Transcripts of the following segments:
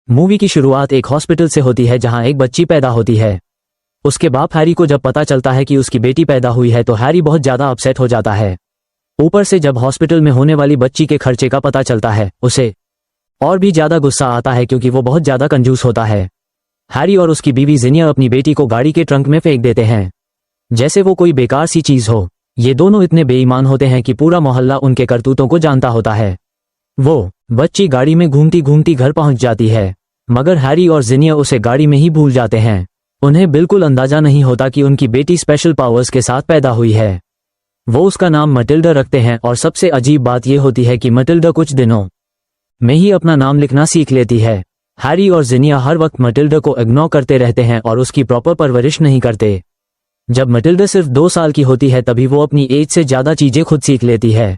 Movie की शुरुआत एक हॉस्पिटल से होती है जहां एक बच्ची पैदा होती है। उसके बाप हैरी को जब पता चलता है कि उसकी बेटी पैदा हुई है तो हैरी बहुत ज्यादा अपसेट हो जाता है। ऊपर से जब हॉस्पिटल में होने वाली बच्ची के खर्चे का पता चलता है उसे और भी ज्यादा गुस्सा आता है क्योंकि वो बहुत ज्यादा कंजूस होता है। हैरी और उसकी बीवी जिनिया अपनी बेटी को गाड़ी के ट्रंक में फेंक देते हैं जैसे वो कोई बेकार सी चीज हो। ये दोनों इतने बेईमान होते हैं कि पूरा मोहल्ला उनके करतूतों को जानता होता है। वो बच्ची गाड़ी में घूमती घूमती घर पहुंच जाती है मगर हैरी और जिनिया उसे गाड़ी में ही भूल जाते हैं। उन्हें बिल्कुल अंदाजा नहीं होता कि उनकी बेटी स्पेशल पावर्स के साथ पैदा हुई है। वो उसका नाम मटिल्डा रखते हैं और सबसे अजीब बात यह होती है कि मटिल्डा कुछ दिनों में ही अपना नाम लिखना सीख लेती है। हैरी और जिनिया हर वक्त मटिल्डा को इग्नोर करते रहते हैं और उसकी प्रॉपर परवरिश नहीं करते। जब मटिल्डा सिर्फ 2 साल की होती है तभी वो अपनी एज से ज्यादा चीजें खुद सीख लेती है।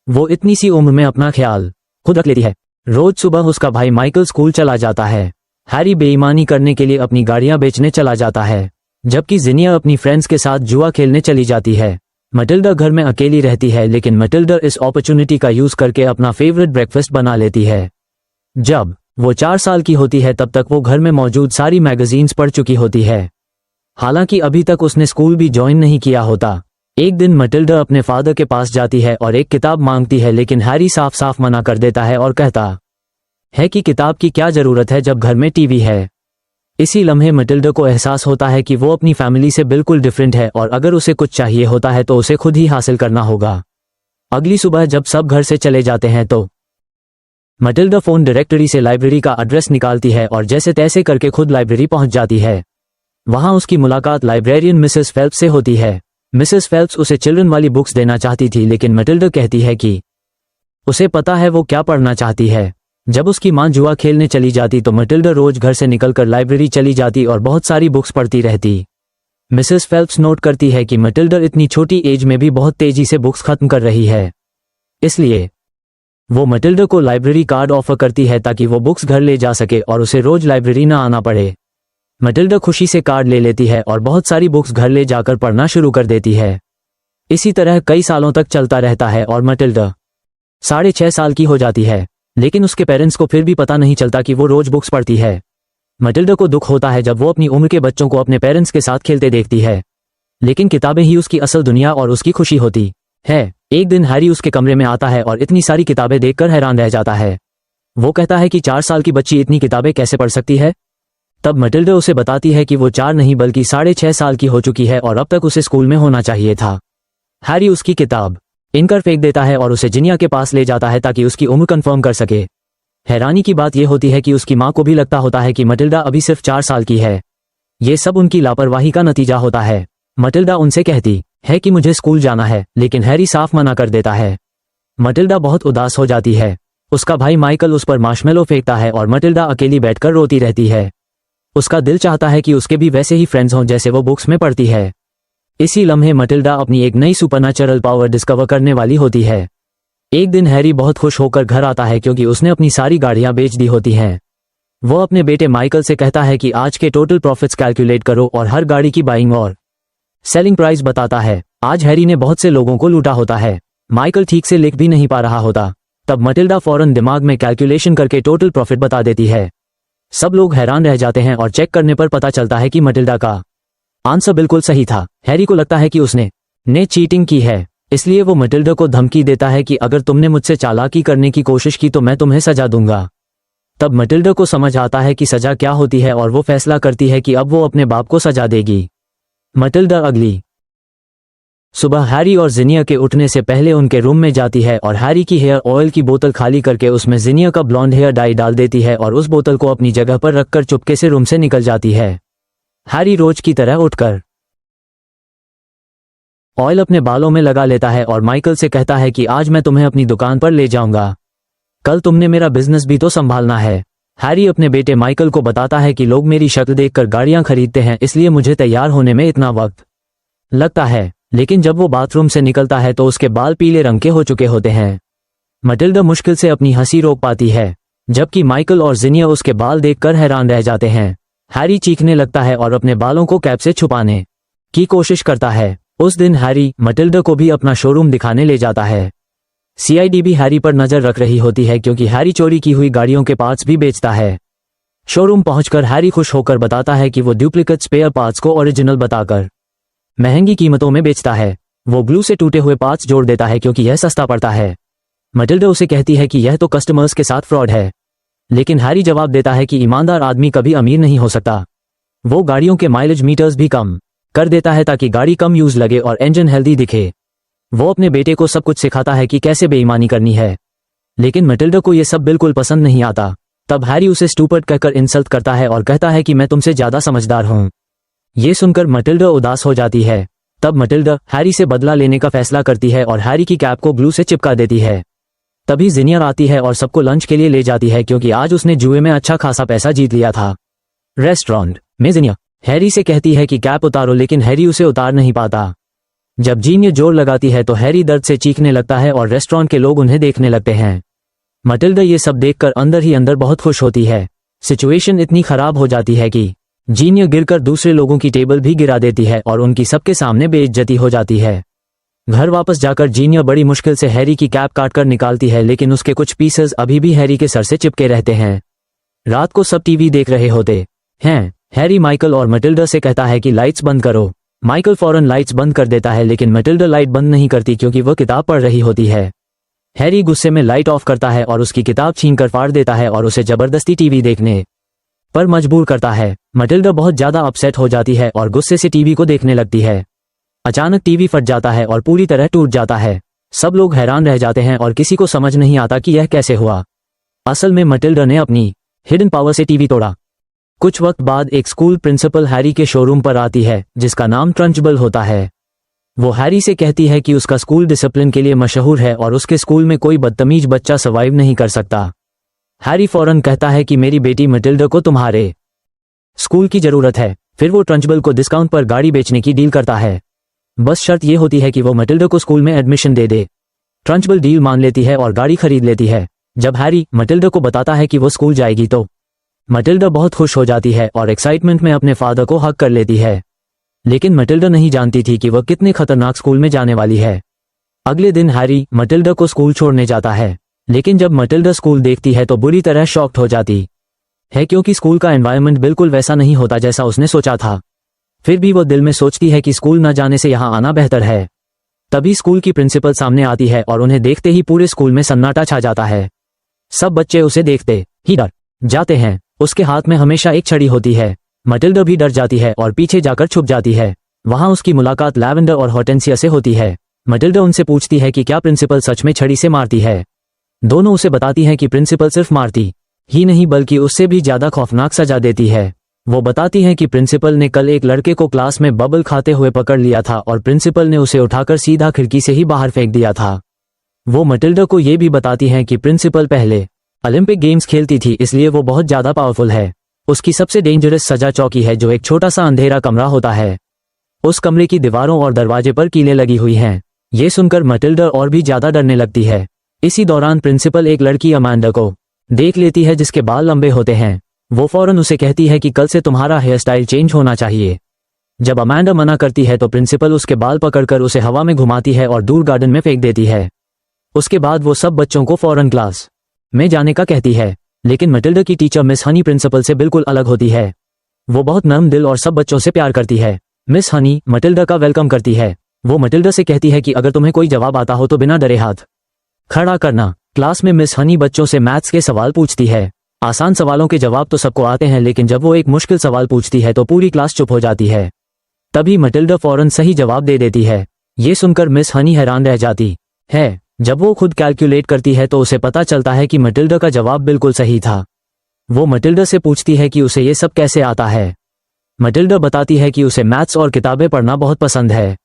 वो इतनी सी उम्र में अपना ख्याल खुद रख लेती है। रोज सुबह उसका भाई माइकल स्कूल चला जाता है। हैरी बेईमानी करने के लिए अपनी गाड़ियां बेचने चला जाता है जबकि जिनिया अपनी फ्रेंड्स के साथ जुआ खेलने चली जाती है। मटिल्डा घर में अकेली रहती है लेकिन मटिल्डा इस अपॉर्चुनिटी का यूज करके अपना फेवरेट ब्रेकफास्ट बना लेती है। जब वो 4 साल की होती है तब तक वो घर में मौजूद सारी मैगजीन्स पढ़ चुकी होती है। हालांकि अभी तक उसने स्कूल भी ज्वाइन नहीं किया होता। एक दिन मटिल्डा अपने फादर के पास जाती है और एक किताब मांगती है लेकिन हैरी साफ साफ मना कर देता है और कहता है कि किताब की क्या जरूरत है जब घर में टीवी है। इसी लम्हे मटिल्डा को एहसास होता है कि वो अपनी फैमिली से बिल्कुल डिफरेंट है और अगर उसे कुछ चाहिए होता है तो उसे खुद ही हासिल करना होगा। अगली सुबह जब सब घर से चले जाते हैं तो मटिल्डा फोन डायरेक्टरी से लाइब्रेरी का एड्रेस निकालती है और जैसे तैसे करके खुद लाइब्रेरी पहुंच जाती है। वहां उसकी मुलाकात लाइब्रेरियन मिसेस फेल्प्स से होती है। मिसेस फेल्प्स उसे चिल्ड्रन वाली बुक्स देना चाहती थी लेकिन मटिल्डा कहती है कि उसे पता है वो क्या पढ़ना चाहती है। जब उसकी मां जुआ खेलने चली जाती तो मटिल्डा रोज घर से निकलकर लाइब्रेरी चली जाती और बहुत सारी बुक्स पढ़ती रहती। मिसेस फेल्प्स नोट करती है कि मटिल्डा इतनी छोटी एज में भी बहुत तेजी से बुक्स खत्म कर रही है, इसलिए वो मटिल्डा को लाइब्रेरी कार्ड ऑफर करती है ताकि वो बुक्स घर ले जा सके और उसे रोज लाइब्रेरी ना आना पड़े। मटिल्डा खुशी से कार्ड ले लेती है और बहुत सारी बुक्स घर ले जाकर पढ़ना शुरू कर देती है। इसी तरह कई सालों तक चलता रहता है और मटिल्डा 6.5 साल की हो जाती है लेकिन उसके पेरेंट्स को फिर भी पता नहीं चलता कि वो रोज बुक्स पढ़ती है। मटिल्डा को दुख होता है जब वो अपनी उम्र के बच्चों को अपने पेरेंट्स के साथ खेलते देखती है लेकिन किताबें ही उसकी असल दुनिया और उसकी खुशी होती है। एक दिन हैरी उसके कमरे में आता है और इतनी सारी किताबें देखकर हैरान रह जाता है। वो कहता है कि 4 साल की बच्ची इतनी किताबें कैसे पढ़ सकती है। तब मटिल्डा उसे बताती है कि वो 4 नहीं बल्कि 6.5 साल की हो चुकी है और अब तक उसे स्कूल में होना चाहिए था। हैरी उसकी किताब इनकर फेंक देता है और उसे जिनिया के पास ले जाता है ताकि उसकी उम्र कंफर्म कर सके। हैरानी की बात यह होती है कि उसकी मां को भी लगता होता है कि मटिल्डा अभी सिर्फ 4 साल की है। ये सब उनकी लापरवाही का नतीजा होता है। मटिल्डा उनसे कहती है कि मुझे स्कूल जाना है लेकिन हैरी साफ मना कर देता है। मटिल्डा बहुत उदास हो जाती है। उसका भाई माइकल उस पर मार्शमेलो फेंकता है और मटिल्डा अकेली बैठकर रोती रहती है। उसका दिल चाहता है कि उसके भी वैसे ही फ्रेंड्स हों जैसे वो बुक्स में पढ़ती है। इसी लम्हे मटिल्डा अपनी एक नई सुपरनैचुरल पावर डिस्कवर करने वाली होती है। एक दिन हैरी बहुत खुश होकर घर आता है क्योंकि उसने अपनी सारी गाड़ियां बेच दी होती हैं। वो अपने बेटे माइकल से कहता है कि आज के टोटल प्रॉफिट्स कैलकुलेट करो और हर गाड़ी की बाइंग और सेलिंग प्राइस बताता है। आज हैरी ने बहुत से लोगों को लूटा होता है। माइकल ठीक से लिख भी नहीं पा रहा होता। तब मटिल्डा फौरन दिमाग में कैलकुलेशन करके टोटल प्रॉफिट बता देती है। सब लोग हैरान रह जाते हैं और चेक करने पर पता चलता है कि मटिल्डा का आंसर बिल्कुल सही था। हैरी को लगता है कि उसने चीटिंग की है, इसलिए वो मटिल्डा को धमकी देता है कि अगर तुमने मुझसे चालाकी करने की कोशिश की तो मैं तुम्हें सजा दूंगा। तब मटिल्डा को समझ आता है कि सजा क्या होती है और वो फैसला करती है कि अब वो अपने बाप को सजा देगी। मटिल्डा अगली सुबह हैरी और जिनिया के उठने से पहले उनके रूम में जाती है और हैरी की हेयर ऑयल की बोतल खाली करके उसमें जिनिया का ब्लॉन्ड हेयर डाई डाल देती है और उस बोतल को अपनी जगह पर रखकर चुपके से रूम से निकल जाती है। हैरी रोज की तरह उठकर ऑयल अपने बालों में लगा लेता है और माइकल से कहता है कि आज मैं तुम्हें अपनी दुकान पर ले जाऊंगा, कल तुमने मेरा बिजनेस भी तो संभालना है। हैरी अपने बेटे माइकल को बताता है कि लोग मेरी शक्ल देखकर गाड़ियां खरीदते हैं इसलिए मुझे तैयार होने में इतना वक्त लगता है। लेकिन जब वो बाथरूम से निकलता है तो उसके बाल पीले रंग के हो चुके होते हैं। मटिल्डा मुश्किल से अपनी हंसी रोक पाती है जबकि माइकल और जिनिया उसके बाल देखकर हैरान रह जाते हैं। हैरी चीखने लगता है और अपने बालों को कैप से छुपाने की कोशिश करता है। उस दिन हैरी मटिल्डा को भी अपना शोरूम दिखाने ले जाता है। सीआईडी भी हैरी पर नजर रख रही होती है क्योंकि हैरी चोरी की हुई गाड़ियों के पार्ट्स भी बेचता है। शोरूम पहुंचकर हैरी खुश होकर बताता है कि वो डुप्लीकेट स्पेयर पार्ट्स को ओरिजिनल बताकर महंगी कीमतों में बेचता है। वो ग्लू से टूटे हुए पार्ट्स जोड़ देता है क्योंकि यह सस्ता पड़ता है। मटिल्डा उसे कहती है कि यह तो कस्टमर्स के साथ फ्रॉड है, लेकिन हैरी जवाब देता है कि ईमानदार आदमी कभी अमीर नहीं हो सकता। वो गाड़ियों के माइलेज मीटर्स भी कम कर देता है ताकि गाड़ी कम यूज लगे और इंजन हेल्दी दिखे। वो अपने बेटे को सब कुछ सिखाता है कि कैसे बेईमानी करनी है, लेकिन मटिल्डा को यह सब बिल्कुल पसंद नहीं आता। तब हैरी उसे स्टूपिड कहकर इंसल्ट करता है और कहता है कि मैं तुमसे ज्यादा समझदार हूं। ये सुनकर मटिल्डा उदास हो जाती है। तब मटिल्डा हैरी से बदला लेने का फैसला करती है और हैरी की कैप को ग्लू से चिपका देती है। तभी जिनिया आती है और सबको लंच के लिए ले जाती है क्योंकि आज उसने जुए में अच्छा खासा पैसा जीत लिया था। रेस्टोरेंट में जिनिया हैरी से कहती है कि कैप उतारो, लेकिन हैरी उसे उतार नहीं पाता। जब जीनिया जोर लगाती है तो हैरी दर्द से चीखने लगता है और रेस्टोरेंट के लोग उन्हें देखने लगते हैं। मटिल्डा ये सब देखकर अंदर ही अंदर बहुत खुश होती है। सिचुएशन इतनी खराब हो जाती है कि जीनिया गिरकर दूसरे लोगों की टेबल भी गिरा देती है और उनकी सबके सामने बेइज्जती हो जाती है। घर वापस जाकर जीनिया बड़ी मुश्किल से हैरी की कैप काटकर निकालती है, लेकिन उसके कुछ पीसेस अभी भी हैरी के सर से चिपके रहते हैं। रात को सब टीवी देख रहे होते हैं। हैरी माइकल और मटिल्डा से कहता है कि लाइट्स बंद करो। माइकल फौरन लाइट्स बंद कर देता है, लेकिन मटिल्डा लाइट बंद नहीं करती क्योंकि वह किताब पढ़ रही होती है। हैरी गुस्से में लाइट ऑफ करता है और उसकी किताब छीनकर फाड़ देता है और उसे जबरदस्ती टीवी देखने पर मजबूर करता है। मटिल्डा बहुत ज्यादा अपसेट हो जाती है और गुस्से से टीवी को देखने लगती है। अचानक टीवी फट जाता है और पूरी तरह टूट जाता है। सब लोग हैरान रह जाते हैं और किसी को समझ नहीं आता कि यह कैसे हुआ। असल में मटिल्डा ने अपनी हिडन पावर से टीवी तोड़ा। कुछ वक्त बाद एक स्कूल प्रिंसिपल हैरी के शोरूम पर आती है, जिसका नाम ट्रंचबल होता है। वो हैरी से कहती है कि उसका स्कूल डिसिप्लिन के लिए मशहूर है और उसके स्कूल में कोई बदतमीज बच्चा सर्वाइव नहीं कर सकता। हैरी फौरन कहता है कि मेरी बेटी मटिल्डा को तुम्हारे स्कूल की जरूरत है। फिर वो ट्रंचबल को डिस्काउंट पर गाड़ी बेचने की डील करता है। बस शर्त यह होती है कि वो मटिल्डा को स्कूल में एडमिशन दे दे। ट्रंचबल डील मान लेती है और गाड़ी खरीद लेती है। जब हैरी मटिल्डा को बताता है कि वो स्कूल जाएगी तो मटिल्डा बहुत खुश हो जाती है और एक्साइटमेंट में अपने फादर को हग कर लेती है। लेकिन मटिल्डा नहीं जानती थी कि वह कितने खतरनाक स्कूल में जाने वाली है। अगले दिन हैरी मटिल्डा को स्कूल छोड़ने जाता है, लेकिन जब मटिल्डा स्कूल देखती है तो बुरी तरह शॉक्ड हो जाती है क्योंकि स्कूल का एनवायरनमेंट बिल्कुल वैसा नहीं होता जैसा उसने सोचा था। फिर भी वो दिल में सोचती है कि स्कूल न जाने से यहाँ आना बेहतर है। तभी स्कूल की प्रिंसिपल सामने आती है और उन्हें देखते ही पूरे स्कूल में सन्नाटा छा जाता है। सब बच्चे उसे देखते ही डर जाते हैं। उसके हाथ में हमेशा एक छड़ी होती है। मटिल्डा भी डर जाती है और पीछे जाकर छुप जाती है। वहां उसकी मुलाकात लैवेंडर और हॉर्टेंसिया से होती है। मटिल्डा उनसे पूछती है कि क्या प्रिंसिपल सच में छड़ी से मारती है। दोनों उसे बताती हैं कि प्रिंसिपल सिर्फ मारती ही नहीं बल्कि उससे भी ज्यादा खौफनाक सजा देती है। वो बताती हैं कि प्रिंसिपल ने कल एक लड़के को क्लास में बबल खाते हुए पकड़ लिया था और प्रिंसिपल ने उसे उठाकर सीधा खिड़की से ही बाहर फेंक दिया था। वो मटिल्डा को ये भी बताती हैं कि प्रिंसिपल पहले ओलंपिक गेम्स खेलती थी, इसलिए वो बहुत ज्यादा पावरफुल है। उसकी सबसे डेंजरस सजा चौकी है, जो एक छोटा सा अंधेरा कमरा होता है। उस कमरे की दीवारों और दरवाजे पर कीलें लगी हुई हैं। ये सुनकर मटिल्डा और भी ज्यादा डरने लगती है। इसी दौरान प्रिंसिपल एक लड़की अमांडा को देख लेती है जिसके बाल लंबे होते हैं। वो फौरन उसे कहती है कि कल से तुम्हारा हेयर स्टाइल चेंज होना चाहिए। जब अमांडा मना करती है तो प्रिंसिपल उसके बाल पकड़कर उसे हवा में घुमाती है और दूर गार्डन में फेंक देती है। उसके बाद वो सब बच्चों को फौरन क्लास में जाने का कहती है, लेकिन मटिल्डा की टीचर मिस हनी प्रिंसिपल से बिल्कुल अलग होती है। वो बहुत नर्म दिल और सब बच्चों से प्यार करती है। मिस हनी मटिल्डा का वेलकम करती है। वो मटिल्डा से कहती है कि अगर तुम्हें कोई जवाब आता हो तो बिना डरे हाथ खड़ा करना। क्लास में मिस हनी बच्चों से मैथ्स के सवाल पूछती है। आसान सवालों के जवाब तो सबको आते हैं, लेकिन जब वो एक मुश्किल सवाल पूछती है तो पूरी क्लास चुप हो जाती है। तभी मटिल्डा फौरन सही जवाब दे देती है। ये सुनकर मिस हनी हैरान रह जाती है। जब वो खुद कैलकुलेट करती है तो उसे पता चलता है कि मटिल्डा का जवाब बिल्कुल सही था। वो मटिल्डा से पूछती है कि उसे ये सब कैसे आता है। मटिल्डा बताती है कि उसे मैथ्स और किताबें पढ़ना बहुत पसंद है।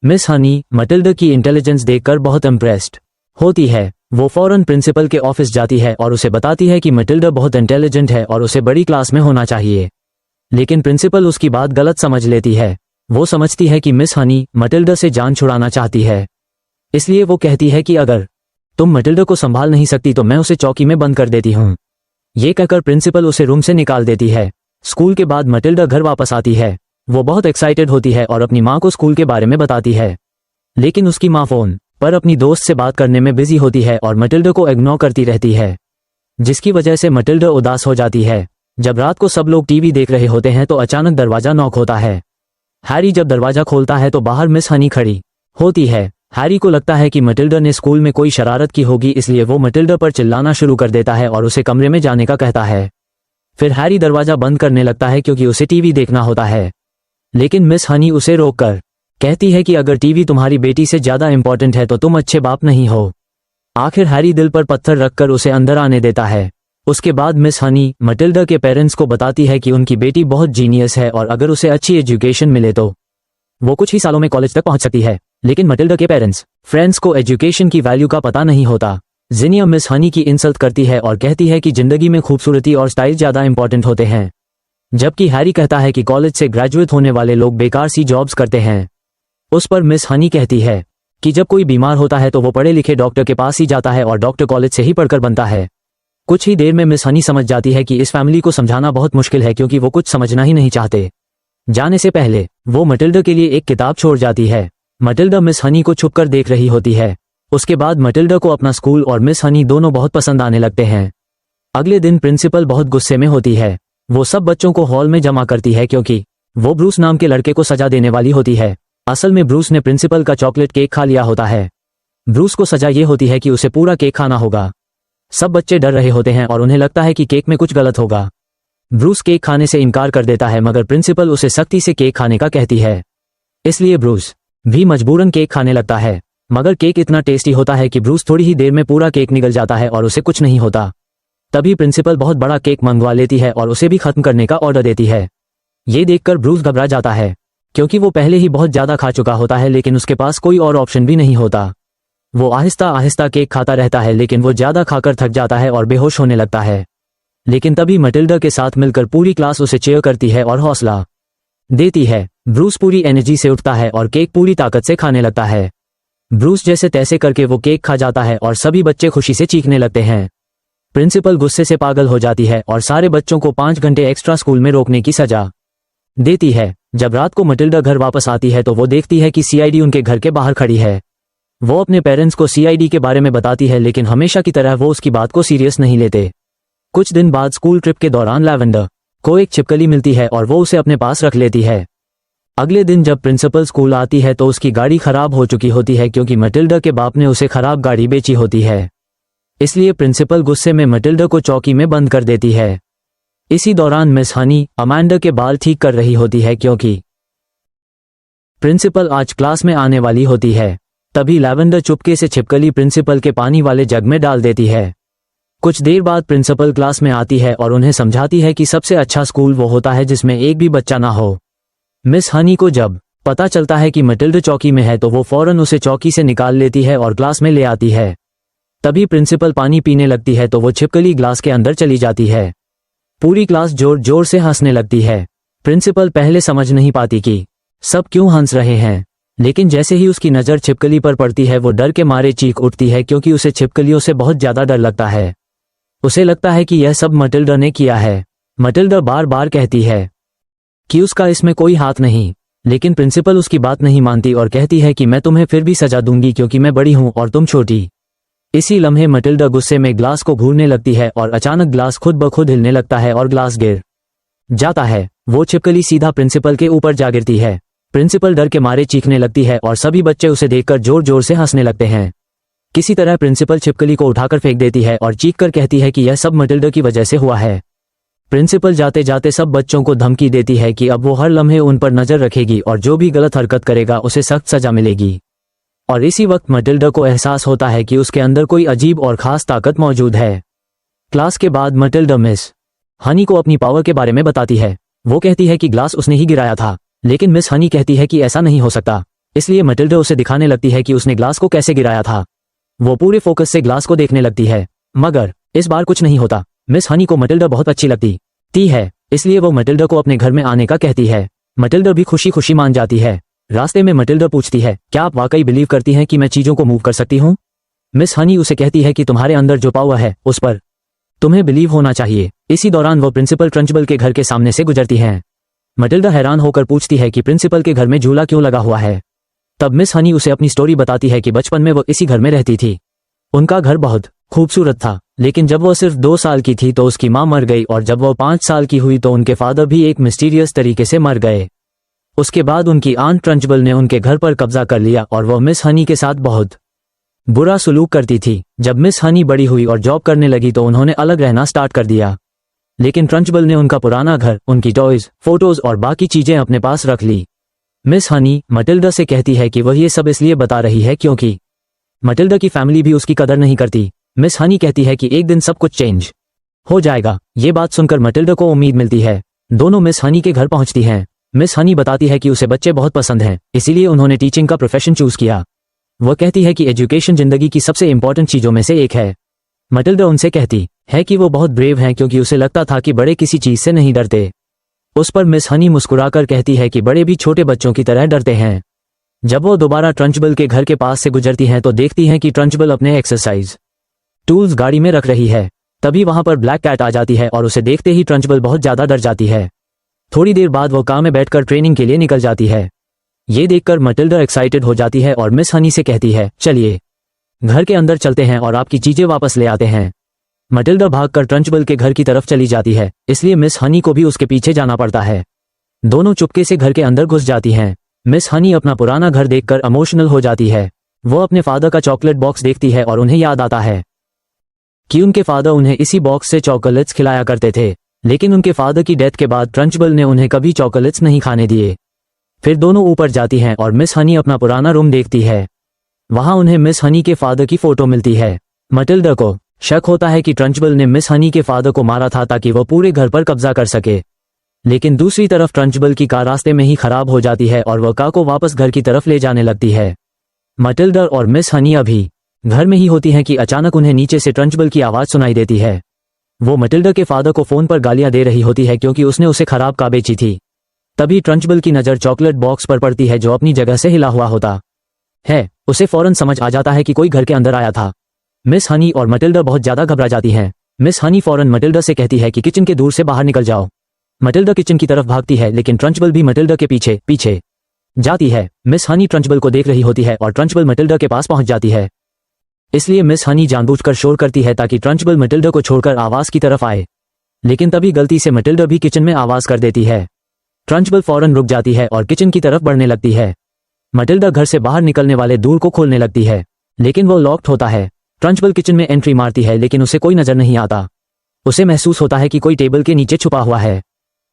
मिस हनी मटिल्डा की इंटेलिजेंस देखकर बहुत इम्प्रेस्ड होती है। वो फौरन प्रिंसिपल के ऑफिस जाती है और उसे बताती है कि मटिल्डा बहुत इंटेलिजेंट है और उसे बड़ी क्लास में होना चाहिए। लेकिन प्रिंसिपल उसकी बात गलत समझ लेती है। वो समझती है कि मिस हनी मटिल्डा से जान छुड़ाना चाहती है, इसलिए वो कहती है कि अगर तुम मटिल्डा को संभाल नहीं सकती तो मैं उसे चौकी में बंद कर देती हूँ। ये कहकर प्रिंसिपल उसे रूम से निकाल देती है। स्कूल के बाद मटिल्डा घर वापस आती है। वो बहुत एक्साइटेड होती है और अपनी माँ को स्कूल के बारे में बताती है, लेकिन उसकी माँ फोन पर अपनी दोस्त से बात करने में बिजी होती है और मटिल्डा को इग्नोर करती रहती है, जिसकी वजह से मटिल्डा उदास हो जाती है। जब रात को सब लोग टीवी देख रहे होते हैं तो अचानक दरवाजा नॉक होता है। हैरी जब दरवाजा खोलता है तो बाहर मिस हनी खड़ी होती है। हैरी को लगता है कि मटिल्डा ने स्कूल में कोई शरारत की होगी, इसलिए वो मटिल्डा पर चिल्लाना शुरू कर देता है और उसे कमरे में जाने का कहता है। फिर हैरी दरवाजा बंद करने लगता है क्योंकि उसे टीवी देखना होता है, लेकिन मिस हनी उसे रोककर कहती है कि अगर टीवी तुम्हारी बेटी से ज्यादा इंपॉर्टेंट है तो तुम अच्छे बाप नहीं हो। आखिर हैरी दिल पर पत्थर रखकर उसे अंदर आने देता है। उसके बाद मिस हनी मटिल्डा के पेरेंट्स को बताती है कि उनकी बेटी बहुत जीनियस है और अगर उसे अच्छी एजुकेशन मिले तो वो कुछ ही सालों में कॉलेज तक पहुंच सकती है। लेकिन मटिल्डा के पेरेंट्स फ्रेंड्स को एजुकेशन की वैल्यू का पता नहीं होता। जिनिया मिस हनी की इंसल्ट करती है और कहती है कि जिंदगी में खूबसूरती और स्टाइल ज्यादा इंपॉर्टेंट होते हैं, जबकि हैरी कहता है कि कॉलेज से ग्रेजुएट होने वाले लोग बेकार सी जॉब्स करते हैं। उस पर मिस हनी कहती है कि जब कोई बीमार होता है तो वो पढ़े लिखे डॉक्टर के पास ही जाता है और डॉक्टर कॉलेज से ही पढ़कर बनता है। कुछ ही देर में मिस हनी समझ जाती है कि इस फैमिली को समझाना बहुत मुश्किल है क्योंकि वो कुछ समझना ही नहीं चाहते। जाने से पहले वो मटिल्डा के लिए एक किताब छोड़ जाती है। मटिल्डा मिस हनी को छुपकर देख रही होती है। उसके बाद मटिल्डा को अपना स्कूल और मिस हनी दोनों बहुत पसंद आने लगते हैं। अगले दिन प्रिंसिपल बहुत गुस्से में होती है। वो सब बच्चों को हॉल में जमा करती है क्योंकि वो ब्रूस नाम के लड़के को सजा देने वाली होती है। असल में ब्रूस ने प्रिंसिपल का चॉकलेट केक खा लिया होता है। ब्रूस को सजा ये होती है कि उसे पूरा केक खाना होगा। सब बच्चे डर रहे होते हैं और उन्हें लगता है कि केक में कुछ गलत होगा। ब्रूस केक खाने से इनकार कर देता है, मगर प्रिंसिपल उसे सख्ती से केक खाने का कहती है, इसलिए ब्रूस भी मजबूरन केक खाने लगता है। मगर केक इतना टेस्टी होता है कि ब्रूस थोड़ी ही देर में पूरा केक निगल जाता है और उसे कुछ नहीं होता। तभी प्रिंसिपल बहुत बड़ा केक मंगवा लेती है और उसे भी खत्म करने का ऑर्डर देती है। ये देखकर ब्रूस घबरा जाता है क्योंकि वो पहले ही बहुत ज्यादा खा चुका होता है, लेकिन उसके पास कोई और ऑप्शन भी नहीं होता। वो आहिस्ता आहिस्ता केक खाता रहता है, लेकिन वो ज्यादा खाकर थक जाता है और बेहोश होने लगता है। लेकिन तभी मटिल्डा के साथ मिलकर पूरी क्लास उसे चेयर करती है और हौसला देती है। ब्रूस पूरी एनर्जी से उठता है और केक पूरी ताकत से खाने लगता है। ब्रूस जैसे तैसे करके वो केक खा जाता है और सभी बच्चे खुशी से चीखने लगते हैं। प्रिंसिपल गुस्से से पागल हो जाती है और सारे बच्चों को 5 घंटे एक्स्ट्रा स्कूल में रोकने की सजा देती है। जब रात को मटिल्डा घर वापस आती है तो वो देखती है कि सीआईडी उनके घर के बाहर खड़ी है। वो अपने पेरेंट्स को सीआईडी के बारे में बताती है, लेकिन हमेशा की तरह वो उसकी बात को सीरियस नहीं लेते। कुछ दिन बाद स्कूल ट्रिप के दौरान लैवेंडर को एक छिपकली मिलती है और वो उसे अपने पास रख लेती है। अगले दिन जब प्रिंसिपल स्कूल आती है तो उसकी गाड़ी खराब हो चुकी होती है क्योंकि मटिल्डा के बाप ने उसे खराब गाड़ी बेची होती है। इसलिए प्रिंसिपल गुस्से में मटिल्डा को चौकी में बंद कर देती है। इसी दौरान मिस हनी अमांडा के बाल ठीक कर रही होती है क्योंकि प्रिंसिपल आज क्लास में आने वाली होती है। तभी लैवेंडर चुपके से छिपकली प्रिंसिपल के पानी वाले जग में डाल देती है। कुछ देर बाद प्रिंसिपल क्लास में आती है और उन्हें समझाती है कि सबसे अच्छा स्कूल वो होता है जिसमें एक भी बच्चा ना हो। मिस हनी को जब पता चलता है कि मटिल्डा चौकी में है तो वो फौरन उसे चौकी से निकाल लेती है और क्लास में ले आती है। तभी प्रिंसिपल पानी पीने लगती है तो वो छिपकली ग्लास के अंदर चली जाती है। पूरी क्लास जोर जोर से हंसने लगती है। प्रिंसिपल पहले समझ नहीं पाती कि सब क्यों हंस रहे हैं, लेकिन जैसे ही उसकी नज़र छिपकली पर पड़ती है वो डर के मारे चीख उठती है क्योंकि उसे छिपकलियों से बहुत ज्यादा डर लगता है। उसे लगता है कि यह सब मटिल्डा ने किया है। मटिल्डा बार बार कहती है कि उसका इसमें कोई हाथ नहीं, लेकिन प्रिंसिपल उसकी बात नहीं मानती और कहती है कि मैं तुम्हें फिर भी सजा दूंगी क्योंकि मैं बड़ी हूं और तुम छोटी। इसी लम्हे मटिल्डा गुस्से में ग्लास को घूरने लगती है और अचानक ग्लास खुद ब खुद हिलने लगता है और ग्लास गिर जाता है। वो छिपकली सीधा प्रिंसिपल के ऊपर जा गिरती है। प्रिंसिपल डर के मारे चीखने लगती है और सभी बच्चे उसे देखकर जोर जोर से हंसने लगते हैं। किसी तरह प्रिंसिपल छिपकली को उठाकर फेंक देती है और चीखकर कहती है कि यह सब मटिल्डा की वजह से हुआ है। प्रिंसिपल जाते जाते सब बच्चों को धमकी देती है कि अब वो हर लम्हे उन पर नजर रखेगी और जो भी गलत हरकत करेगा उसे सख्त सजा मिलेगी। और इसी वक्त मटिल्डा को एहसास होता है कि उसके अंदर कोई अजीब और खास ताकत मौजूद है। क्लास के बाद मटिल्डा मिस हनी को अपनी पावर के बारे में बताती है। वो कहती है कि ग्लास उसने ही गिराया था, लेकिन मिस हनी कहती है कि ऐसा नहीं हो सकता। इसलिए मटिल्डा उसे दिखाने लगती है कि उसने ग्लास को कैसे गिराया था। वो पूरे फोकस से ग्लास को देखने लगती है, मगर इस बार कुछ नहीं होता। मिस हनी को मटिल्डा बहुत अच्छी लगती है, इसलिए वो मटिल्डा को अपने घर में आने का कहती है। मटिल्डा भी खुशी खुशी मान जाती है। रास्ते में मटिल्डा पूछती है, क्या आप वाकई बिलीव करती हैं कि मैं चीजों को मूव कर सकती हूँ? मिस हनी उसे कहती है कि तुम्हारे अंदर जो पावर है उस पर तुम्हें बिलीव होना चाहिए। इसी दौरान वो प्रिंसिपल ट्रंचबल के घर के सामने से गुजरती हैं। मटिल्डा हैरान होकर पूछती है कि प्रिंसिपल के घर में झूला क्यों लगा हुआ है। तब मिस हनी उसे अपनी स्टोरी बताती है कि बचपन में वो इसी घर में रहती थी। उनका घर बहुत खूबसूरत था, लेकिन जब वो सिर्फ 2 साल की थी तो उसकी माँ मर गई, और जब वो 5 साल की हुई तो उनके फादर भी एक मिस्टीरियस तरीके से मर गए। उसके बाद उनकी आंट ट्रंचबल ने उनके घर पर कब्जा कर लिया और वह मिस हनी के साथ बहुत बुरा सलूक करती थी। जब मिस हनी बड़ी हुई और जॉब करने लगी तो उन्होंने अलग रहना स्टार्ट कर दिया, लेकिन ट्रंचबल ने उनका पुराना घर, उनकी टॉयज, फोटोज और बाकी चीजें अपने पास रख ली। मिस हनी मटिल्डा से कहती है कि वह ये सब इसलिए बता रही है क्योंकि मटिल्डा की फैमिली भी उसकी कदर नहीं करती। मिस हनी कहती है कि एक दिन सब कुछ चेंज हो जाएगा। ये बात सुनकर मटिल्डा को उम्मीद मिलती है। दोनों मिस हनी के घर पहुंचती हैं। मिस हनी बताती है कि उसे बच्चे बहुत पसंद हैं, इसीलिए उन्होंने टीचिंग का प्रोफेशन चूज किया। वह कहती है कि एजुकेशन जिंदगी की सबसे इंपॉर्टेंट चीजों में से एक है। मटिल्डा उनसे कहती है कि वो बहुत ब्रेव हैं क्योंकि उसे लगता था कि बड़े किसी चीज से नहीं डरते। उस पर मिस हनी मुस्कुराकर कहती है कि बड़े भी छोटे बच्चों की तरह डरते हैं। जब वो दोबारा ट्रंचबल के घर के पास से गुजरती हैं तो देखती हैं कि ट्रंचबल अपने एक्सरसाइज टूल्स गाड़ी में रख रही है। तभी वहां पर ब्लैक कैट आ जाती है और उसे देखते ही ट्रंचबल बहुत ज्यादा डर जाती है। थोड़ी देर बाद वो कार में बैठकर ट्रेनिंग के लिए निकल जाती है। ये देखकर मटिल्डा एक्साइटेड हो जाती है और मिस हनी से कहती है, चलिए घर के अंदर चलते हैं और आपकी चीजें वापस ले आते हैं। मटिल्डा भागकर ट्रंचबल के घर की तरफ चली जाती है, इसलिए मिस हनी को भी उसके पीछे जाना पड़ता है। दोनों चुपके से घर के अंदर घुस जाती हैं। मिस हनी अपना पुराना घर देखकर इमोशनल हो जाती है। वो अपने फादर का चॉकलेट बॉक्स देखती है और उन्हें याद आता है कि उनके फादर उन्हें इसी बॉक्स से चॉकलेट्स खिलाया करते थे, लेकिन उनके फादर की डेथ के बाद ट्रंचबल ने उन्हें कभी चॉकलेट्स नहीं खाने दिए। फिर दोनों ऊपर जाती हैं और मिस हनी अपना पुराना रूम देखती है। वहां उन्हें मिस हनी के फादर की फोटो मिलती है। मटिल्डा को शक होता है कि ट्रंचबल ने मिस हनी के फादर को मारा था ताकि वो पूरे घर पर कब्जा कर सके, लेकिन दूसरी तरफ ट्रंचबल की कार रास्ते में ही खराब हो जाती है और वह कार को वापस घर की तरफ ले जाने लगती है। मटिल्डा और मिस हनी अभी घर में ही होती हैं कि अचानक उन्हें नीचे से ट्रंचबल की आवाज सुनाई देती है। वो मटिल्डा के फादर को फोन पर गालियां दे रही होती है क्योंकि उसने उसे खराब कार बेची थी। तभी ट्रंचबल की नजर चॉकलेट बॉक्स पर पड़ती है जो अपनी जगह से हिला हुआ होता है। उसे फौरन समझ आ जाता है कि कोई घर के अंदर आया था। मिस हनी और मटिल्डा बहुत ज्यादा घबरा जाती हैं। मिस हनी फौरन मटिल्डा से कहती है कि किचन के दूर से बाहर निकल जाओ। मटिल्डा किचन की तरफ भागती है, लेकिन ट्रंचबल भी मटिल्डा के पीछे पीछे जाती है। मिस हनी ट्रंचबल को देख रही होती है और ट्रंचबल मटिल्डा के पास पहुंच जाती है, इसलिए मिस हनी जानबूझकर शोर करती है ताकि ट्रंचबल मटिल्डा को छोड़कर आवाज की तरफ आए, लेकिन तभी गलती से मटिल्डा भी किचन में आवाज कर देती है। ट्रंचबल फौरन रुक जाती है और किचन की तरफ बढ़ने लगती है। मटिल्डा घर से बाहर निकलने वाले दूर को खोलने लगती है, लेकिन वो लॉक्ड होता है। ट्रंचबल किचन में एंट्री मारती है, लेकिन उसे कोई नजर नहीं आता। उसे महसूस होता है कि कोई टेबल के नीचे छुपा हुआ है।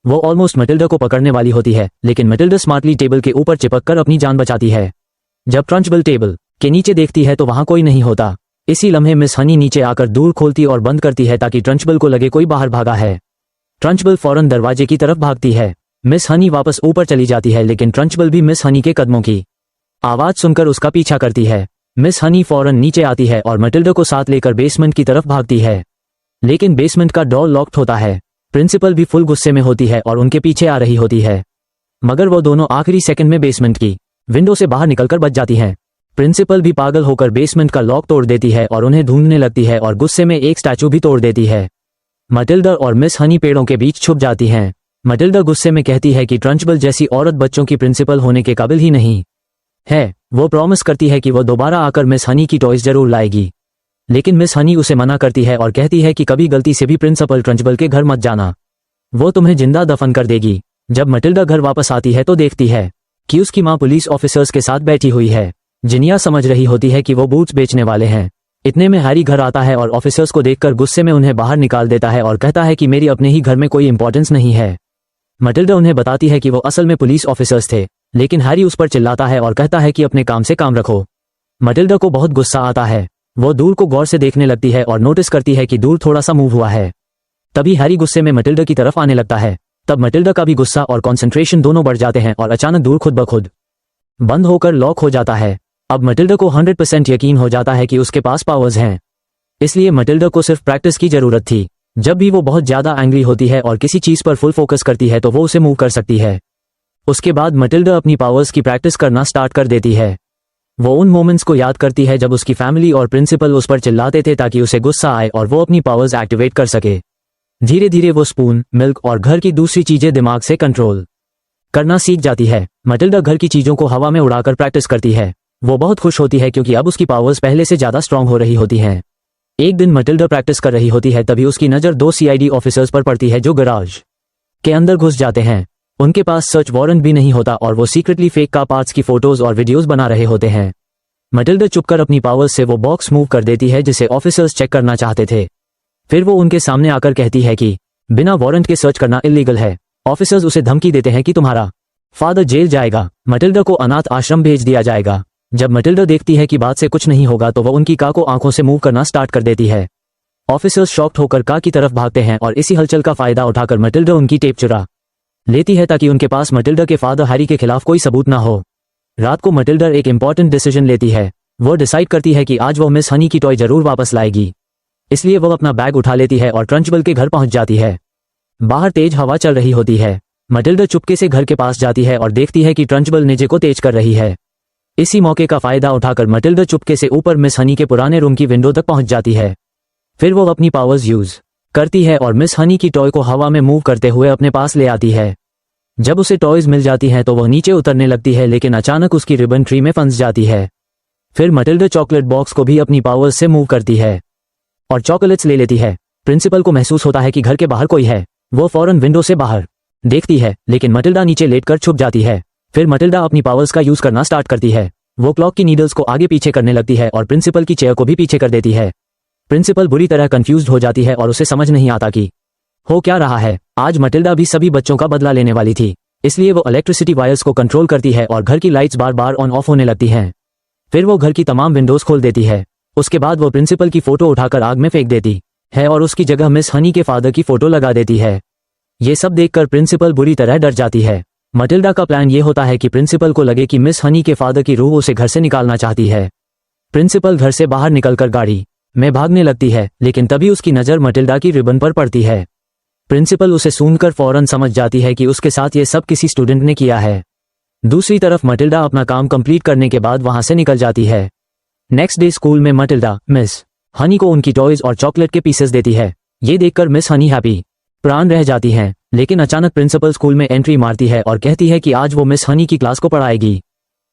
वो ऑलमोस्ट मटिल्डा को पकड़ने वाली होती है, लेकिन मटिल्डा स्मार्टली टेबल के ऊपर चिपककर अपनी जान बचाती है। जब ट्रंचबल टेबल के नीचे देखती है तो वहां कोई नहीं होता। इसी लम्हे मिस हनी नीचे आकर दूर खोलती और बंद करती है ताकि ट्रंचबल को लगे कोई बाहर भागा है। ट्रंचबल फौरन दरवाजे की तरफ भागती है। मिस हनी वापस ऊपर चली जाती है, लेकिन ट्रंचबल भी मिस हनी के कदमों की आवाज सुनकर उसका पीछा करती है। मिस हनी फौरन नीचे आती है और मटिल्डा को साथ लेकर बेसमेंट की तरफ भागती है, लेकिन बेसमेंट का डोर लॉक्ड होता है। प्रिंसिपल भी फुल गुस्से में होती है और उनके पीछे आ रही होती है, मगर वो दोनों आखिरी सेकंड में बेसमेंट की विंडो से बाहर निकलकर बच जाती हैं। प्रिंसिपल भी पागल होकर बेसमेंट का लॉक तोड़ देती है और उन्हें ढूंढने लगती है और गुस्से में एक स्टैचू भी तोड़ देती है। मटिल्डा और मिस हनी पेड़ों के बीच छुप जाती हैं। मटिल्डा गुस्से में कहती है कि ट्रंचबल जैसी औरत बच्चों की प्रिंसिपल होने के काबिल ही नहीं है। वो प्रॉमिस करती है कि वो दोबारा आकर मिस हनी की टॉयज जरूर लाएगी, लेकिन मिस हनी उसे मना करती है और कहती है कि कभी गलती से भी प्रिंसिपल ट्रंचबल के घर मत जाना, वो तुम्हें जिंदा दफन कर देगी। जब मटिल्डा घर वापस आती है तो देखती है कि उसकी माँ पुलिस ऑफिसर्स के साथ बैठी हुई है। जिनिया समझ रही होती है कि वो बूट्स बेचने वाले हैं। इतने में हैरी घर आता है और ऑफिसर्स को देखकर गुस्से में उन्हें बाहर निकाल देता है और कहता है कि मेरी अपने ही घर में कोई इंपॉर्टेंस नहीं है। मटिल्डा उन्हें बताती है कि वो असल में पुलिस ऑफिसर्स थे, लेकिन हैरी उस पर चिल्लाता है और कहता है कि अपने काम से काम रखो। मटिल्डा को बहुत गुस्सा आता है। वो दूर को गौर से देखने लगती है और नोटिस करती है कि दूर थोड़ा सा मूव हुआ है। तभी हैरी गुस्से में मटिल्डा की तरफ आने लगता है। तब मटिल्डा का भी गुस्सा और कॉन्सेंट्रेशन दोनों बढ़ जाते हैं और अचानक दूर खुद ब खुद बंद होकर लॉक हो जाता है। अब मटिल्डा को 100% यकीन हो जाता है कि उसके पास पावर्स हैं, इसलिए मटिल्डा को सिर्फ प्रैक्टिस की जरूरत थी। जब भी वो बहुत ज्यादा एंग्री होती है और किसी चीज पर फुल फोकस करती है तो वो उसे मूव कर सकती है। उसके बाद मटिल्डा अपनी पावर्स की प्रैक्टिस करना स्टार्ट कर देती है। वो उन मोमेंट्स को याद करती है जब उसकी फैमिली और प्रिंसिपल उस पर चिल्लाते थे ताकि उसे गुस्सा आए और वो अपनी पावर्स एक्टिवेट कर सके। धीरे धीरे वो स्पून, मिल्क और घर की दूसरी चीजें दिमाग से कंट्रोल करना सीख जाती है। मटिल्डा घर की चीजों को हवा में उड़ाकर प्रैक्टिस करती है। वो बहुत खुश होती है क्योंकि अब उसकी पावर्स पहले से ज्यादा स्ट्रांग हो रही होती हैं। एक दिन मटिल्डा प्रैक्टिस कर रही होती है, तभी उसकी नज़र 2 CID ऑफिसर्स पर पड़ती है जो गैराज के अंदर घुस जाते हैं। उनके पास सर्च वारंट भी नहीं होता और वो सीक्रेटली फेक कार पार्ट्स की फोटोज और वीडियोस बना रहे होते हैं। मटिल्डा चुपकर अपनी पावर्स से वो बॉक्स मूव कर देती है जिसे ऑफिसर्स चेक करना चाहते थे। फिर वो उनके सामने आकर कहती है कि बिना वारंट के सर्च करना इलीगल है। ऑफिसर्स उसे धमकी देते हैं कि तुम्हारा फादर जेल जाएगा, मटिल्डा को अनाथ आश्रम भेज दिया जाएगा। जब मटिल्डा देखती है कि बात से कुछ नहीं होगा तो वह उनकी कार को आंखों से मूव करना स्टार्ट कर देती है। ऑफिसर्स शॉक्ड होकर कार की तरफ भागते हैं और इसी हलचल का फायदा उठाकर मटिल्डा उनकी टेप चुरा लेती है ताकि उनके पास मटिल्डा के फादर हैरी के खिलाफ कोई सबूत ना हो। रात को मटिल्डा एक इंपॉर्टेंट डिसीजन लेती है। वो डिसाइड करती है कि आज वो मिस हनी की टॉय जरूर वापस लाएगी। इसलिए वो अपना बैग उठा लेती है और ट्रंचबल के घर पहुंच जाती है। बाहर तेज हवा चल रही होती है। मटिल्डा चुपके से घर के पास जाती है और देखती है कि ट्रंचबल नेजे को तेज कर रही है। इसी मौके का फायदा उठाकर मटिल्डा चुपके से ऊपर मिस हनी के पुराने रूम की विंडो तक पहुंच जाती है। फिर वो अपनी पावर्स यूज करती है और मिस हनी की टॉय को हवा में मूव करते हुए अपने पास ले आती है। जब उसे टॉयज मिल जाती हैं तो वह नीचे उतरने लगती है, लेकिन अचानक उसकी रिबन ट्री में फंस जाती है। फिर मटिल्डा चॉकलेट बॉक्स को भी अपनी पावर्स से मूव करती है और चॉकलेट्स ले लेती है। प्रिंसिपल को महसूस होता है कि घर के बाहर कोई है। वो फौरन विंडो से बाहर देखती है, लेकिन मटिल्डा नीचे लेटकर छुप जाती है। फिर मटिल्डा अपनी पावर्स का यूज करना स्टार्ट करती है। वो क्लॉक की नीडल्स को आगे पीछे करने लगती है और प्रिंसिपल की चेयर को भी पीछे कर देती है। प्रिंसिपल बुरी तरह कंफ्यूज्ड हो जाती है और उसे समझ नहीं आता कि हो क्या रहा है। आज मटिल्डा भी सभी बच्चों का बदला लेने वाली थी, इसलिए वो इलेक्ट्रिसिटी वायर्स को कंट्रोल करती है और घर की lights bar bar on off होने लगती हैं। फिर वो घर की तमाम विंडोज खोल देती है। उसके बाद वो प्रिंसिपल की फोटो उठाकर आग में फेंक देती है और उसकी जगह मिस हनी के फादर की फोटो लगा देती है। ये सब देखकर प्रिंसिपल बुरी तरह डर जाती है। मटिल्डा का प्लान ये होता है कि प्रिंसिपल को लगे कि मिस हनी के फादर की रूह उसे घर से निकालना चाहती है। प्रिंसिपल घर से बाहर निकलकर गाड़ी में भागने लगती है, लेकिन तभी उसकी नज़र मटिल्डा की रिबन पर पड़ती है। प्रिंसिपल उसे सूंघकर फौरन समझ जाती है कि उसके साथ ये सब किसी स्टूडेंट ने किया है। दूसरी तरफ मटिल्डा अपना काम कंप्लीट करने के बाद वहां से निकल जाती है। नेक्स्ट डे स्कूल में मटिल्डा मिस हनी को उनकी टॉयज और चॉकलेट के पीसेस देती है। ये देखकर मिस हनी हैप्पी प्राण रह जाती हैं, लेकिन अचानक प्रिंसिपल स्कूल में एंट्री मारती है और कहती है कि आज वो मिस हनी की क्लास को पढ़ाएगी।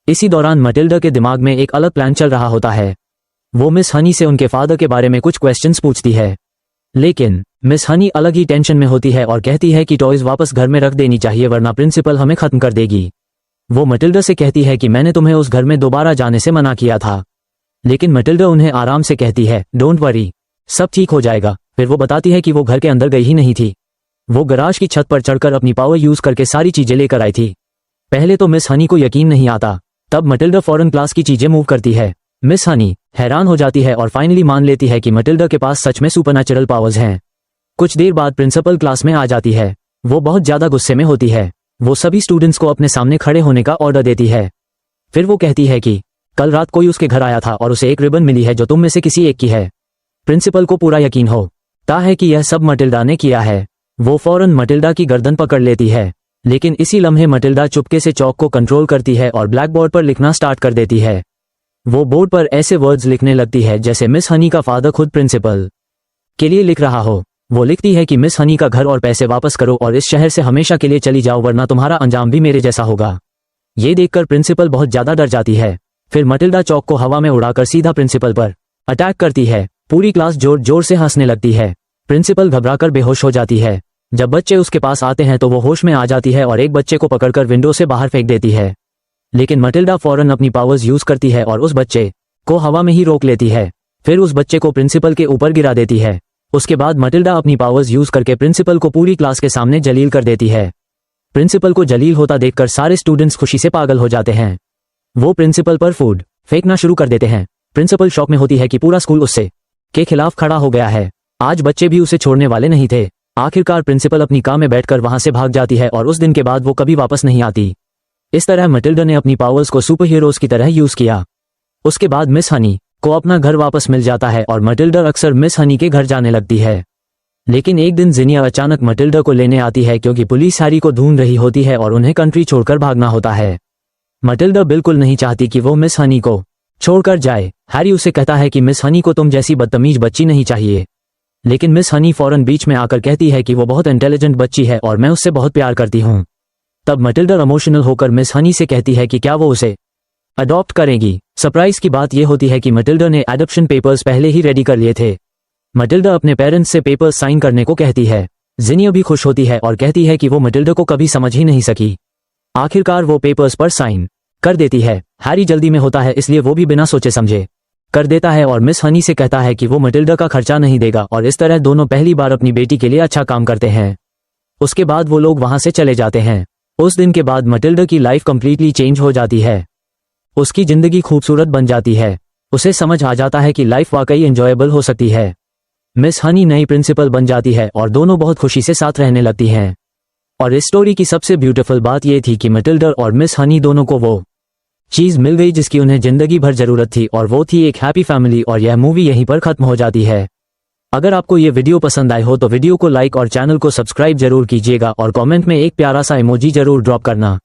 इसी दौरान मटिल्डा के दिमाग में एक अलग प्लान चल रहा होता है। वो मिस हनी से उनके फादर के बारे में कुछ क्वेश्चंस पूछती है, लेकिन मिस हनी अलग ही टेंशन में होती है और कहती है कि टॉयज वापस घर में रख देनी चाहिए वरना प्रिंसिपल हमें खत्म कर देगी। वो मटिल्डा से कहती है कि मैंने तुम्हें उस घर में दोबारा जाने से मना किया था, लेकिन मटिल्डा उन्हें आराम से कहती है डोंट वरी, सब ठीक हो जाएगा। फिर वो बताती है कि वो घर के अंदर गई ही नहीं थी। वो गराज की छत पर चढ़कर अपनी पावर यूज करके सारी चीजें लेकर आई थी। पहले तो मिस हनी को यकीन नहीं आता, तब मटिल्डा फौरन क्लास की चीजें मूव करती है। मिस हनी हैरान हो जाती है और फाइनली मान लेती है कि मटिल्डा के पास सच में सुपरनैचुरल पावर्स हैं। कुछ देर बाद प्रिंसिपल क्लास में आ जाती है। वो बहुत ज्यादा गुस्से में होती है। वो सभी स्टूडेंट्स को अपने सामने खड़े होने का ऑर्डर देती है। फिर वो कहती है कि कल रात कोई उसके घर आया था और उसे एक रिबन मिली है जो तुम में से किसी एक की है। प्रिंसिपल को पूरा यकीन होता है कि यह सब मटिल्डा ने किया है। वो फौरन मटिल्डा की गर्दन पकड़ लेती है, लेकिन इसी लम्हे मटिल्डा चुपके से चौक को कंट्रोल करती है और ब्लैक बोर्ड पर लिखना स्टार्ट कर देती है। वो बोर्ड पर ऐसे वर्ड्स लिखने लगती है जैसे मिस हनी का फादर खुद प्रिंसिपल के लिए लिख रहा हो। वो लिखती है कि मिस हनी का घर और पैसे वापस करो और इस शहर से हमेशा के लिए चली जाओ वरना तुम्हारा अंजाम भी मेरे जैसा होगा। ये देखकर प्रिंसिपल बहुत ज्यादा डर जाती है। फिर मटिल्डा चौक को हवा में उड़ाकर सीधा प्रिंसिपल पर अटैक करती है। पूरी क्लास जोर जोर से हंसने लगती है। प्रिंसिपल घबराकर बेहोश हो जाती है। जब बच्चे उसके पास आते हैं तो वो होश में आ जाती है और एक बच्चे को पकड़कर विंडो से बाहर फेंक देती है, लेकिन मटिल्डा फौरन अपनी पावर्स यूज करती है और उस बच्चे को हवा में ही रोक लेती है। फिर उस बच्चे को प्रिंसिपल के ऊपर गिरा देती है। उसके बाद मटिल्डा अपनी पावर्स यूज करके प्रिंसिपल को पूरी क्लास के सामने जलील कर देती है। प्रिंसिपल को जलील होता देखकर सारे स्टूडेंट्स खुशी से पागल हो जाते हैं। वो प्रिंसिपल पर फूड फेंकना शुरू कर देते हैं। प्रिंसिपल शॉक में होती है कि पूरा स्कूल उससे के खिलाफ खड़ा हो गया है। आज बच्चे भी उसे छोड़ने वाले नहीं थे। आखिरकार प्रिंसिपल अपनी कार में बैठकर वहां से भाग जाती है और उस दिन के बाद वो कभी वापस नहीं आती। इस तरह मटिल्डा ने अपनी पावर्स को सुपर हीरोज की तरह यूज किया। उसके बाद मिस हनी को अपना घर वापस मिल जाता है और मटिल्डा अक्सर मिस हनी के घर जाने लगती है। लेकिन एक दिन जिनिया अचानक मटिल्डा को लेने आती है क्योंकि पुलिस हैरी को ढूंढ रही होती है और उन्हें कंट्री छोड़कर भागना होता है। मटिल्डा बिल्कुल नहीं चाहती कि वो मिस हनी को छोड़कर जाए। हैरी उसे कहता है कि मिस हनी को तुम जैसी बदतमीज बच्ची नहीं चाहिए, लेकिन मिस हनी फौरन बीच में आकर कहती है कि वो बहुत इंटेलिजेंट बच्ची है और मैं उससे बहुत प्यार करती हूँ। तब मटिल्डा इमोशनल होकर मिस हनी से कहती है कि क्या वो उसे अडॉप्ट करेगी। सरप्राइज की बात यह होती है कि मटिल्डा ने एडॉप्शन पेपर्स पहले ही रेडी कर लिए थे। मटिल्डा अपने पेरेंट्स से पेपर्स साइन करने को कहती है। जिनिया भी खुश होती है और कहती है कि वो मटिल्डा को कभी समझ ही नहीं सकी। आखिरकार वो पेपर्स पर साइन कर देती है। हैरी जल्दी में होता है इसलिए वो भी बिना सोचे समझे कर देता है और मिस हनी से कहता है कि वो मटिल्डा का खर्चा नहीं देगा और इस तरह दोनों पहली बार अपनी बेटी के लिए अच्छा काम करते हैं। उसके बाद वो लोग वहां से चले जाते हैं। उस दिन के बाद मटिल्डा की लाइफ कंप्लीटली चेंज हो जाती है। उसकी जिंदगी खूबसूरत बन जाती है। उसे समझ आ जाता है कि लाइफ वाकई एंजॉयबल हो सकती है। मिस हनी नई प्रिंसिपल बन जाती है और दोनों बहुत खुशी से साथ रहने लगती हैं। और इस स्टोरी की सबसे ब्यूटीफुल बात यह थी कि मटिल्डा और मिस हनी दोनों को वो चीज मिल गई जिसकी उन्हें जिंदगी भर जरूरत थी और वो थी एक हैप्पी फैमिली। और यह मूवी यहीं पर खत्म हो जाती है। अगर आपको ये वीडियो पसंद आए हो तो वीडियो को लाइक और चैनल को सब्सक्राइब जरूर कीजिएगा और कमेंट में एक प्यारा सा इमोजी जरूर ड्रॉप करना।